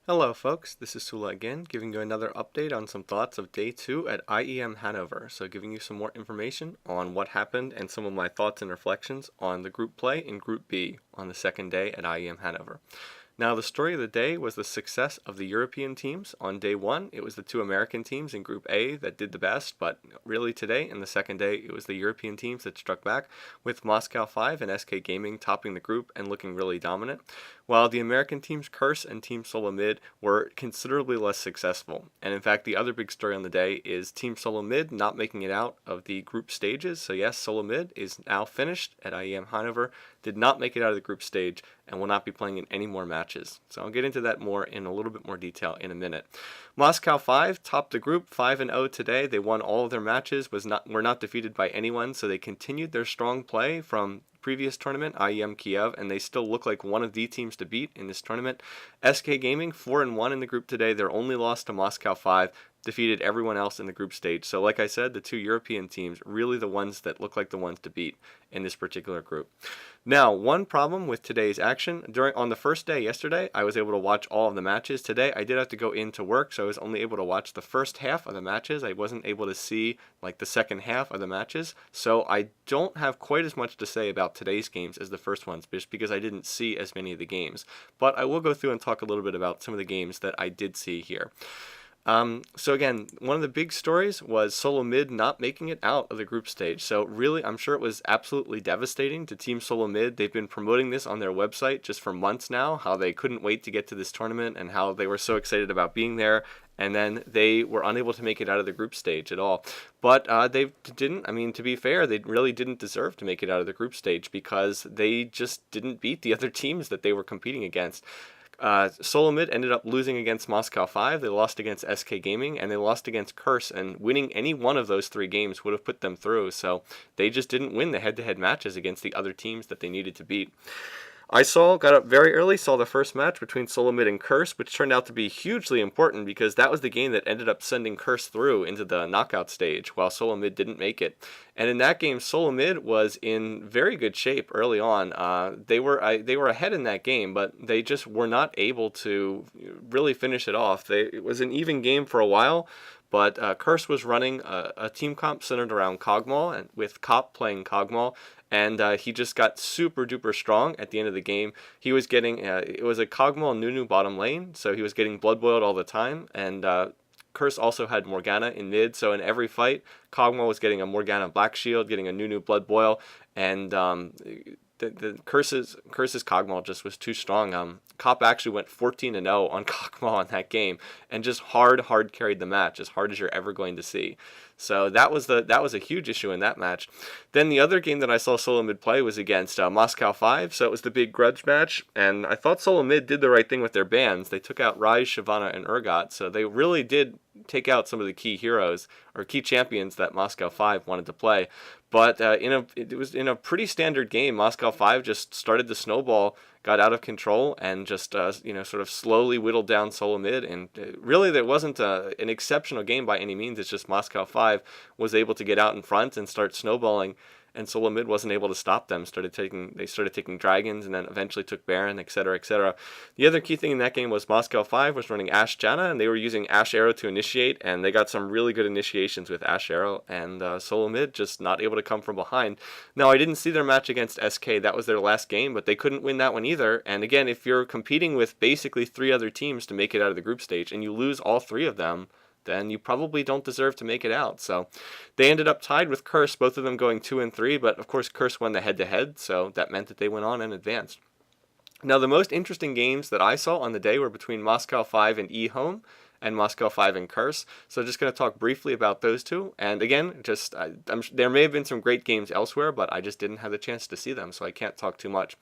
Hello folks, this is Sullla again, giving you another update on some thoughts of day 2 at IEM Hannover. So giving you some more information on what happened and some of my thoughts and reflections on the group play in Group B on the second day at IEM Hannover. Now, the story of the day was the success of the European teams. On day 1, it was the 2 American teams in Group A that did the best, but really today, in the second day, it was the European teams that struck back, with Moscow 5 and SK Gaming topping the group and looking really dominant, while the American teams Curse and Team Solomid were considerably less successful. And in fact, the other big story on the day is Team Solomid not making it out of the group stages. So yes, Solomid is now finished at IEM Hannover, did not make it out of the group stage, and will not be playing in any more matches. So I'll get into that more in a little bit more detail in a minute. Moscow 5 topped the group 5-0 today. They won all of their matches, were not defeated by anyone, so they continued their strong play from previous tournament, IEM Kiev, and they still look like one of the teams to beat in this tournament. SK Gaming 4-1 in the group today. Their only loss to Moscow 5, defeated everyone else in the group stage. So like I said, the 2 European teams really the ones that look like the ones to beat in this particular group. Now, one problem with today's action, on the first day yesterday, I was able to watch all of the matches. Today, I did have to go into work, so I was only able to watch the first half of the matches. I wasn't able to see like the second half of the matches, so I don't have quite as much to say about today's games as the first ones, just because I didn't see as many of the games. But I will go through and talk a little bit about some of the games that I did see here. So again, one of the big stories was Solomid not making it out of the group stage. So really, I'm sure it was absolutely devastating to Team Solomid. They've been promoting this on their website just for months now, how they couldn't wait to get to this tournament and how they were so excited about being there. And then they were unable to make it out of the group stage at all. But they didn't, I mean, to be fair, they really didn't deserve to make it out of the group stage because they just didn't beat the other teams that they were competing against. Solomid ended up losing against Moscow 5, they lost against SK Gaming, and they lost against Curse, and winning any one of those 3 games would have put them through, so they just didn't win the head-to-head matches against the other teams that they needed to beat. Got up very early, saw the first match between Solomid and Curse, which turned out to be hugely important because that was the game that ended up sending Curse through into the knockout stage, while Solomid didn't make it. And in that game, Solomid was in very good shape early on. They were ahead in that game, but they just were not able to really finish it off. It was an even game for a while, but Curse was running a team comp centered around Kogmaw, and with Cop playing Kogmaw, and he just got super duper strong at the end of the game. He was getting, it was a Kogmaw Nunu bottom lane, so he was getting blood boiled all the time, and Curse also had Morgana in mid, so in every fight, Kogmaw was getting a Morgana Black Shield, getting a Nunu Blood Boil, and the Curse's Kogmaw just was too strong. Cop actually went 14-0 on Kogmaw in that game, and just hard carried the match, as hard as you're ever going to see. So that was a huge issue in that match. Then the other game that I saw Solomid play was against Moscow 5, so it was the big grudge match, and I thought Solomid did the right thing with their bans. They took out Ryze, Shyvana, and Urgot, so they really did take out some of the key heroes, or key champions that Moscow 5 wanted to play. But it was in a pretty standard game. Moscow 5 just started to snowball, got out of control, and just sort of slowly whittled down Solomid. And really, there wasn't an exceptional game by any means. It's just Moscow 5 was able to get out in front and start snowballing, and Solomid wasn't able to stop them. They started taking dragons, and then eventually took Baron, etc., etc. The other key thing in that game was Moscow 5 was running Ashe Janna, and they were using Ashe Arrow to initiate, and they got some really good initiations with Ashe Arrow, and Solomid just not able to come from behind. Now, I didn't see their match against SK. That was their last game, but they couldn't win that one either. And again, if you're competing with basically 3 other teams to make it out of the group stage, and you lose all 3 of them, then you probably don't deserve to make it out. So they ended up tied with Curse, both of them going 2-3, but of course Curse won the head-to-head, so that meant that they went on and advanced. Now, the most interesting games that I saw on the day were between Moscow 5 and EHome, and Moscow 5 and Curse. So just going to talk briefly about those two. And again, there may have been some great games elsewhere, but I just didn't have the chance to see them, so I can't talk too much.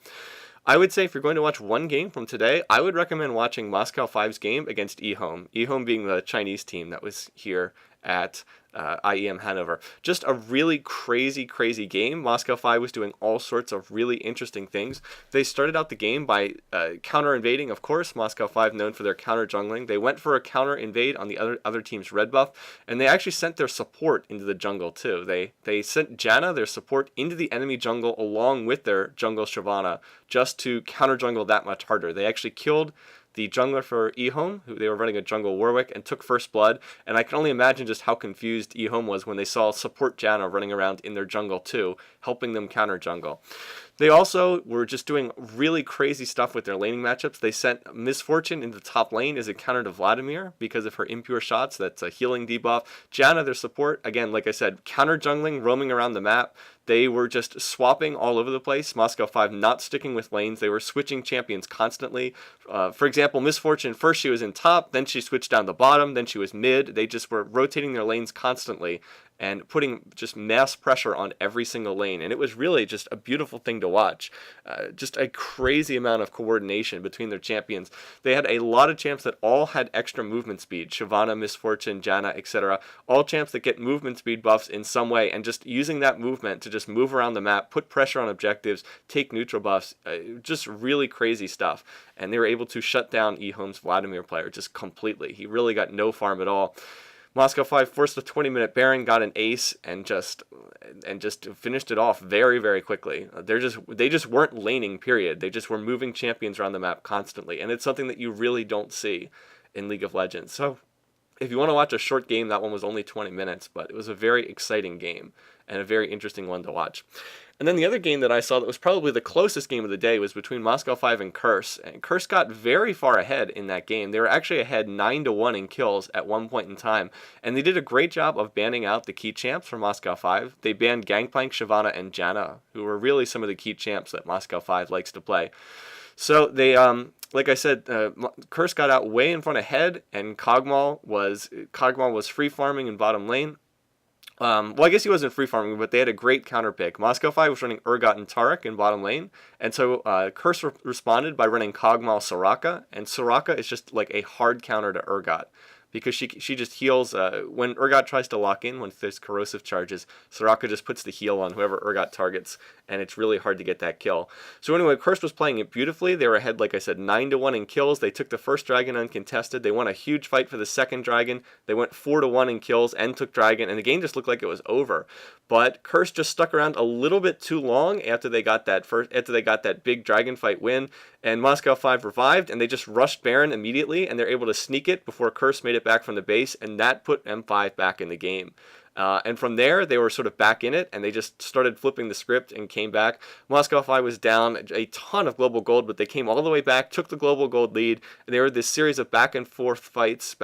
I would say if you're going to watch one game from today, I would recommend watching Moscow 5's game against EHome. EHome being the Chinese team that was here at IEM Hannover. Just a really crazy game. Moscow 5 was doing all sorts of really interesting things. They started out the game by counter-invading, of course. Moscow 5 known for their counter-jungling. They went for a counter-invade on the other team's red buff, and they actually sent their support into the jungle too. They sent Janna, their support, into the enemy jungle along with their jungle Shyvana, just to counter-jungle that much harder. They actually killed the jungler for EHome, who they were running a jungle Warwick, and took first blood. And I can only imagine just how confused EHome was when they saw support Janna running around in their jungle too, helping them counter jungle. They also were just doing really crazy stuff with their laning matchups. They sent Misfortune into the top lane as a counter to Vladimir because of her impure shots. That's a healing debuff. Janna, their support, again, like I said, counter jungling, roaming around the map. They were just swapping all over the place. Moscow 5 not sticking with lanes. They were switching champions constantly. For example, Misfortune, first she was in top, then she switched down the bottom, then she was mid. They just were rotating their lanes constantly and putting just mass pressure on every single lane. And it was really just a beautiful thing to watch. Just a crazy amount of coordination between their champions. They had a lot of champs that all had extra movement speed. Shyvana, Misfortune, Janna, etc. All champs that get movement speed buffs in some way, and just using that movement to just move around the map, put pressure on objectives, take neutral buffs. Just really crazy stuff. And they were able to shut down EHome's Vladimir player just completely. He really got no farm at all. Moscow 5 forced a 20-minute Baron, got an ace, and just finished it off very, very quickly. They just weren't laning, period. They just were moving champions around the map constantly, and it's something that you really don't see in League of Legends. So if you want to watch a short game, that one was only 20 minutes, but it was a very exciting game and a very interesting one to watch. And then the other game that I saw that was probably the closest game of the day was between Moscow 5 and Curse. And Curse got very far ahead in that game. They were actually ahead 9-1 in kills at one point in time. And they did a great job of banning out the key champs for Moscow 5. They banned Gangplank, Shyvana, and Janna, who were really some of the key champs that Moscow 5 likes to play. So they, like I said, Curse got out way in front ahead, and Kogmaw was free farming in bottom lane. Well, I guess he wasn't free farming, but they had a great counter pick. Moscow 5 was running Urgot and Taric in bottom lane, and so Curse responded by running Kogmaw Soraka, and Soraka is just like a hard counter to Urgot, because she just heals when Urgot tries to lock in, when there's corrosive charges. Soraka just puts the heal on whoever Urgot targets, and it's really hard to get that kill. So anyway, Curse was playing it beautifully. They were ahead, like I said, 9-1 in kills. They took the first dragon uncontested. They won a huge fight for the second dragon. They went 4-1 in kills and took dragon, and the game just looked like it was over. But Curse just stuck around a little bit too long after they got that big dragon fight win, and Moscow 5 revived, and they just rushed Baron immediately, and they're able to sneak it before Curse made it back from the base, and that put M5 back in the game. And from there, they were sort of back in it, and they just started flipping the script and came back. Moscow 5 was down a ton of global gold, but they came all the way back, took the global gold lead, and there were this series of back and forth fights,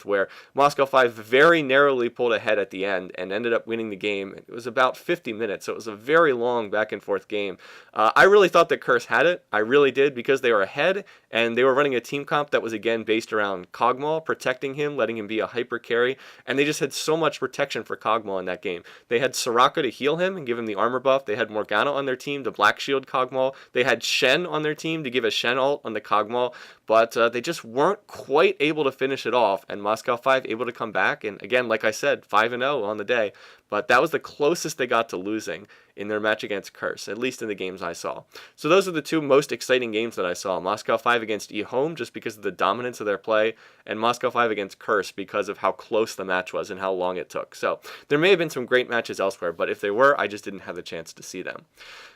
where Moscow 5 very narrowly pulled ahead at the end and ended up winning the game. It was about 50 minutes, so it was a very long back and forth game. I really thought that Curse had it. I really did, because they were ahead, and they were running a team comp that was, again, based around Kogmaw, protecting him, letting him be a hyper carry, and they just had so much protection for Kogmaw in that game. They had Soraka to heal him and give him the armor buff. They had Morgana on their team to black shield Kogmaw. They had Shen on their team to give a Shen ult on the Kogmaw, but they just weren't quite able to finish it off, and Moscow 5 able to come back, and again, like I said, 5-0 on the day, but that was the closest they got to losing in their match against Curse, at least in the games I saw. So those are the two most exciting games that I saw. Moscow 5 against EHome, just because of the dominance of their play, and Moscow 5 against Curse because of how close the match was and how long it took. So there may have been some great matches elsewhere, but if they were, I just didn't have the chance to see them.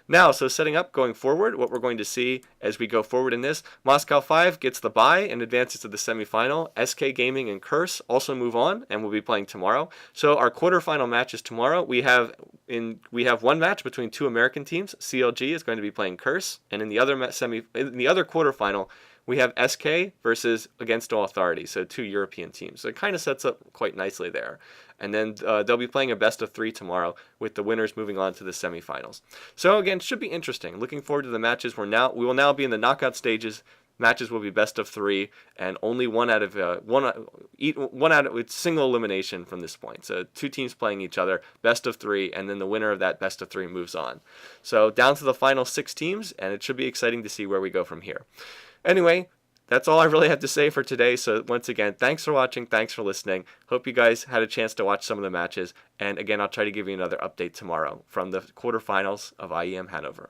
Now, so setting up going forward, what we're going to see as we go forward in this, Moscow 5 gets the bye and advances to the semifinal. SK Gaming and Curse also move on and will be playing tomorrow. So our quarterfinal match is tomorrow. We have one match between two American teams. CLG is going to be playing Curse, and in the other quarterfinal, we have SK versus Against All Authority, so two European teams. So it kind of sets up quite nicely there. And then they'll be playing a best-of-3 tomorrow, with the winners moving on to the semifinals. So again, should be interesting. Looking forward to the matches. We will now be in the knockout stages. Matches will be best-of-3, and only one out of single elimination from this point. So two teams playing each other, best-of-3, and then the winner of that best-of-3 moves on. So down to the final 6 teams, and it should be exciting to see where we go from here. Anyway, that's all I really have to say for today. So once again, thanks for watching. Thanks for listening. Hope you guys had a chance to watch some of the matches. And again, I'll try to give you another update tomorrow from the quarterfinals of IEM Hannover.